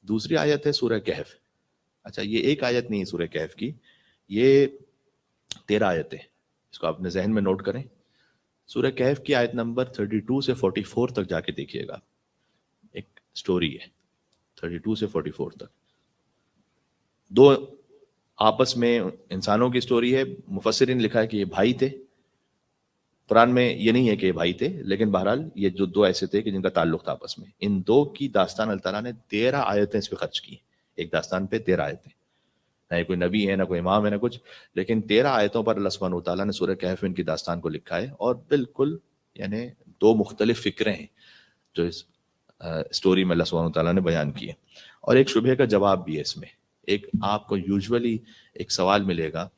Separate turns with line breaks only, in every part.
دوسری آیت ہے سورہ کہف. اچھا یہ ایک آیت نہیں ہے سورہ کہف کی, یہ 13 آیتیں, اس کو اپنے ذہن میں نوٹ کریں. سورہ کہف کی آیت نمبر 32 سے 44 تک جا کے دیکھیے گا, ایک سٹوری ہے 32 سے 44 تک. دو آپس میں انسانوں کی سٹوری ہے. مفسرین لکھا ہے کہ یہ بھائی تھے, قرآن میں یہ نہیں ہے کہ یہ بھائی تھے, لیکن بہرحال یہ جو دو ایسے تھے کہ جن کا تعلق تھا آپس میں. ان دو کی داستان اللہ تعالیٰ نے 13 آیتیں اس پہ خرچ کی, ایک داستان پہ 13 آیتیں. نہ کوئی نبی ہے نہ کوئی امام ہے نہ کچھ, لیکن 13 آیتوں پر اللہ سبحانہ وتعالیٰ نے سورہ کہف میں ان کی داستان کو لکھا ہے. اور بالکل یعنی دو مختلف فکریں ہیں جو اس سٹوری میں اللہ سبحانہ وتعالیٰ نے بیان کی ہے, اور ایک شبہے کا جواب بھی ہے اس میں. ایک آپ کو یوزولی ایک سوال ملے گا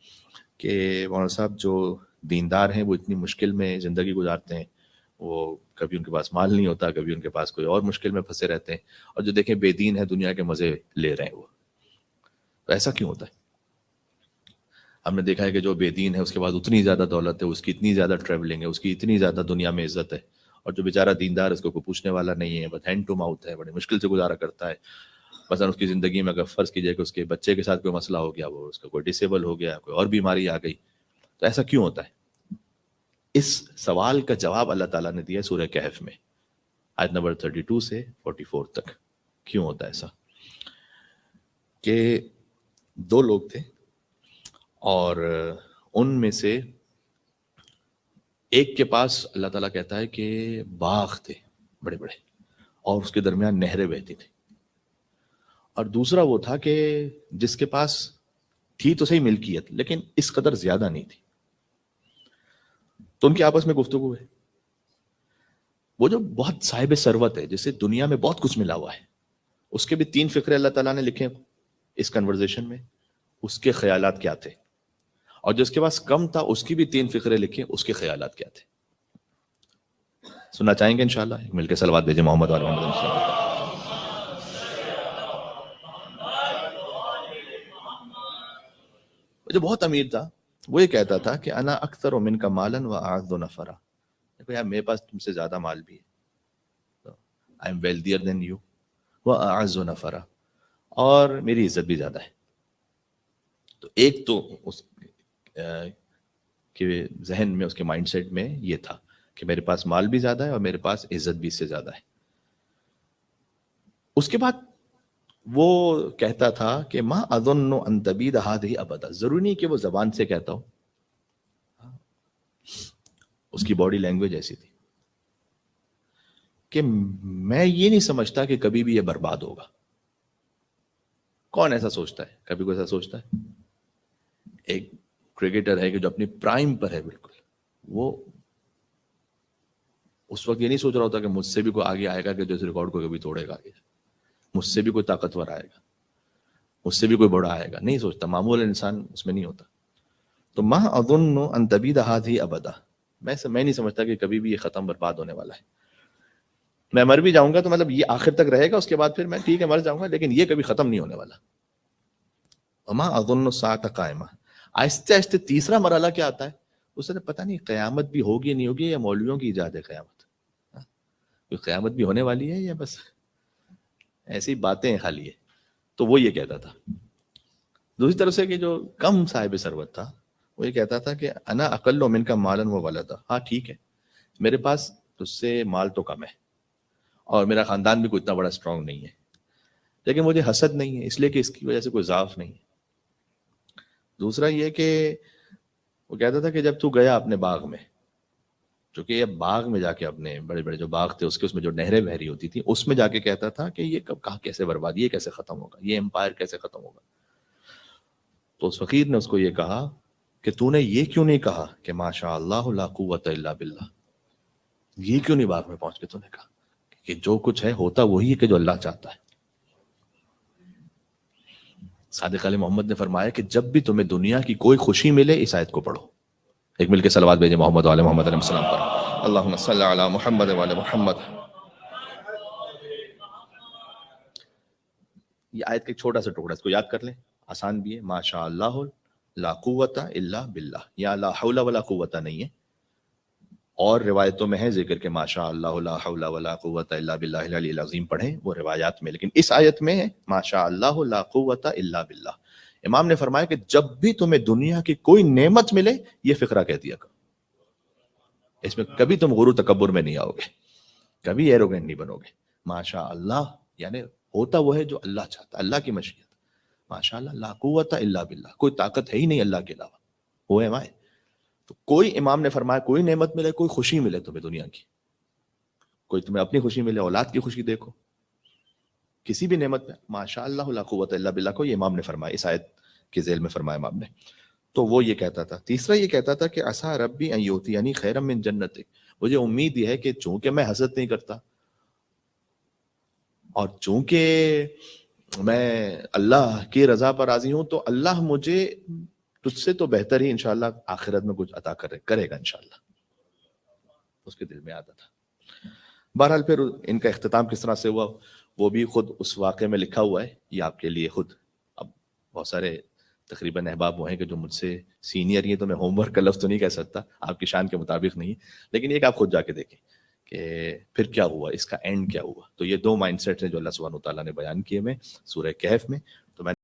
کہ مولانا صاحب جو دیندار ہیں وہ اتنی مشکل میں زندگی گزارتے ہیں, وہ کبھی ان کے پاس مال نہیں ہوتا, کبھی ان کے پاس کوئی اور مشکل میں پھنسے رہتے ہیں, اور جو دیکھیں بے دین ہے دنیا کے مزے لے رہے ہیں وہ. تو ایسا کیوں ہوتا ہے؟ ہم نے دیکھا ہے کہ جو بے دین ہے اس کے بعد اتنی زیادہ دولت ہے, اس کی اتنی زیادہ ٹریولنگ ہے, اس کی اتنی زیادہ دنیا میں عزت ہے, اور جو بیچارہ دیندار اس کو کوئی پوچھنے والا نہیں ہے, بس ہینڈ ٹو ماؤتھ ہے, بڑی مشکل سے گزارا کرتا ہے. مثلا اس کی زندگی میں اگر فرض کیجئے کہ اس کے بچے کے ساتھ کوئی مسئلہ ہو گیا, وہ اس کا کوئی ڈسیبل ہو گیا, کوئی اور بیماری آ گئی, تو ایسا کیوں ہوتا ہے؟ اس سوال کا جواب اللہ تعالیٰ نے دیا سورہ کہف میں آیت نمبر 32 سے 44 تک. کیوں ہوتا ہے ایسا؟ کہ دو لوگ تھے, اور ان میں سے ایک کے پاس اللہ تعالیٰ کہتا ہے کہ باغ تھے بڑے بڑے, اور اس کے درمیان نہریں بہتی تھی. اور دوسرا وہ تھا کہ جس کے پاس تھی تو صحیح ملکیت, لیکن اس قدر زیادہ نہیں تھی. تو ان کی آپس میں گفتگو ہے. وہ جو بہت صاحب ثروت ہے, جسے دنیا میں بہت کچھ ملا ہوا ہے, اس کے بھی 3 فقرے اللہ تعالیٰ نے لکھے اس کنورزیشن میں, اس کے خیالات کیا تھے. اور جس کے پاس کم تھا اس کی بھی 3 فقرے لکھے, اس کے خیالات کیا تھے. سننا چاہیں گے انشاءاللہ؟ مل کے صلوات بھیجیں محمد وعلی محمد. جو بہت امیر تھا وہ یہ کہتا تھا کہ انا اکثر من کا مالن و اعز نفرا, دیکھو یار میرے پاس تم سے زیادہ مال بھی ہے, آئی ایم ویلدیئر دین یو, و اعز نفرا, اور میری عزت بھی زیادہ ہے. تو ایک تو اس کے ذہن میں, اس کے مائنڈ سیٹ میں یہ تھا کہ میرے پاس مال بھی زیادہ ہے اور میرے پاس عزت بھی اس سے زیادہ ہے. اس کے بعد وہ کہتا تھا کہ ما اظن ان تبید هذه ابدا, ضروری نہیں کہ وہ زبان سے کہتا ہو, اس کی باڈی لینگویج ایسی تھی کہ میں یہ نہیں سمجھتا کہ کبھی بھی یہ برباد ہوگا. کون ایسا سوچتا ہے؟ کبھی کوئی ایسا سوچتا ہے؟ ایک کرکٹر ہے کہ جو اپنی پرائم پر ہے بالکل, وہ اس وقت یہ نہیں سوچ رہا ہوتا کہ مجھ سے بھی کوئی آگے آئے گا کہ جو اس ریکارڈ کو کبھی توڑے گا, مجھ سے بھی کوئی طاقتور آئے گا, مجھ سے بھی کوئی بڑا آئے گا. نہیں سوچتا, معمول انسان اس میں نہیں ہوتا. تو ما اظن ان تبید هذه ابدا, میں نہیں سمجھتا کہ کبھی بھی یہ ختم برباد ہونے والا ہے. میں مر بھی جاؤں گا تو مطلب یہ آخر تک رہے گا, اس کے بعد پھر میں ٹھیک ہے مر جاؤں گا, لیکن یہ کبھی ختم نہیں ہونے والا. وما اظن الساعة قائمہ. آہستہ آہستہ تیسرا مرحلہ کیا آتا ہے, اس نے پتہ نہیں قیامت بھی ہوگی نہیں ہوگی, یا مولویوں کی ایجاد ہے قیامت. کوئی قیامت بھی ہونے والی ہے یا بس ایسی باتیں خالی ہے؟ تو وہ یہ کہتا تھا. دوسری طرف سے کہ جو کم صاحب ثروت تھا وہ یہ کہتا تھا کہ انا اقل من کا مالن و ولدا, ہاں ٹھیک ہے میرے پاس تجھ سے مال تو کم ہے اور میرا خاندان بھی کوئی اتنا بڑا اسٹرانگ نہیں ہے, لیکن مجھے حسد نہیں ہے اس لیے کہ اس کی وجہ سے کوئی ضعف نہیں ہے. دوسرا یہ کہ وہ کہتا تھا کہ جب تو گیا اپنے باغ میں, چونکہ یہ باغ میں جا کے اپنے بڑے بڑے جو باغ تھے اس میں جو نہریں بہ رہی ہوتی تھیں اس میں جا کے کہتا تھا کہ یہ کب کہاں کیسے برباد, یہ کیسے ختم ہوگا, یہ امپائر کیسے ختم ہوگا. تو اس فقیر نے اس کو یہ کہا کہ تو نے یہ کیوں نہیں کہا کہ ماشاء اللہ لا قوت الا باللہ, یہ کیوں نہیں باغ میں پہنچ کے تو نے کہا کہ جو کچھ ہے ہوتا وہی ہے کہ جو اللہ چاہتا ہے. صادق علیہ محمد نے فرمایا کہ جب بھی تمہیں دنیا کی کوئی خوشی ملے اس آیت کو پڑھو. ایک مل کے صلوات بھیجیں محمد وعلی محمد علیہ السلام پر. اللہم صلی علی محمد وعلی محمد. یہ آیت کا ایک چھوٹا سا ٹکڑا, اس کو یاد کر لیں, آسان بھی ہے. ماشاء اللہ لا قوت الا باللہ, یا لا حول ولا قوت نہیں ہے, اور روایتوں میں ہے ذکر کہ ماشاء اللہ لا حول ولا قوت الا باللہ العلی العظیم پڑھیں، وہ روایات میں، لیکن اس آیت میں ہے ماشاء اللہ لا قوت الا باللہ۔ امام نے فرمایا کہ جب بھی تمہیں دنیا کی کوئی نعمت ملے یہ فقرہ کہہ دیا کرو، اس میں کبھی تم غرور تکبر میں نہیں آؤ گے، کبھی ایروگنٹ نہیں بنو گے۔ ماشاء اللہ یعنی ہوتا وہ ہے جو اللہ چاہتا، اللہ کی مشیت۔ ماشاء اللہ لا قوت الا باللہ، کوئی طاقت ہے ہی نہیں اللہ کے علاوہ، وہ ہے مائے۔ تو کوئی امام نے فرمایا کوئی نعمت ملے، کوئی خوشی ملے تمہیں دنیا کی، کوئی تمہیں اپنی خوشی ملے، اولاد کی خوشی دیکھو، کسی بھی نعمت میں ماشاء اللہ لا قوت الا باللہ کو یہ امام نے فرمایا، اس آیت کے ذیل میں فرمایا امام نے۔ تو وہ یہ کہتا تھا۔ تیسرا یہ کہتا تھا کہ عسیٰ ربی ان یؤتینی خیرا من جنتک، مجھے امید یہ ہے کہ چونکہ میں حسد نہیں کرتا اور چونکہ میں اللہ کی رضا پر راضی ہوں، تو اللہ مجھے تجھ سے تو بہتر ہی انشاءاللہ آخرت میں کچھ عطا کرے گا انشاءاللہ، اس کے دل میں آتا تھا۔ بہرحال پھر ان کا اختتام کس طرح سے ہوا وہ بھی خود اس واقعے میں لکھا ہوا ہے، یہ آپ کے لیے خود، اب بہت سارے تقریباً احباب وہ ہیں کہ جو مجھ سے سینئر ہیں، تو میں ہوم ورک کا لفظ تو نہیں کہہ سکتا، آپ کی شان کے مطابق نہیں، لیکن ایک آپ خود جا کے دیکھیں کہ پھر کیا ہوا، اس کا اینڈ کیا ہوا۔ تو یہ دو مائنڈ سیٹ ہیں جو اللہ سبحانہ و تعالیٰ نے بیان کیے میں سورہ کہف میں۔ تو میں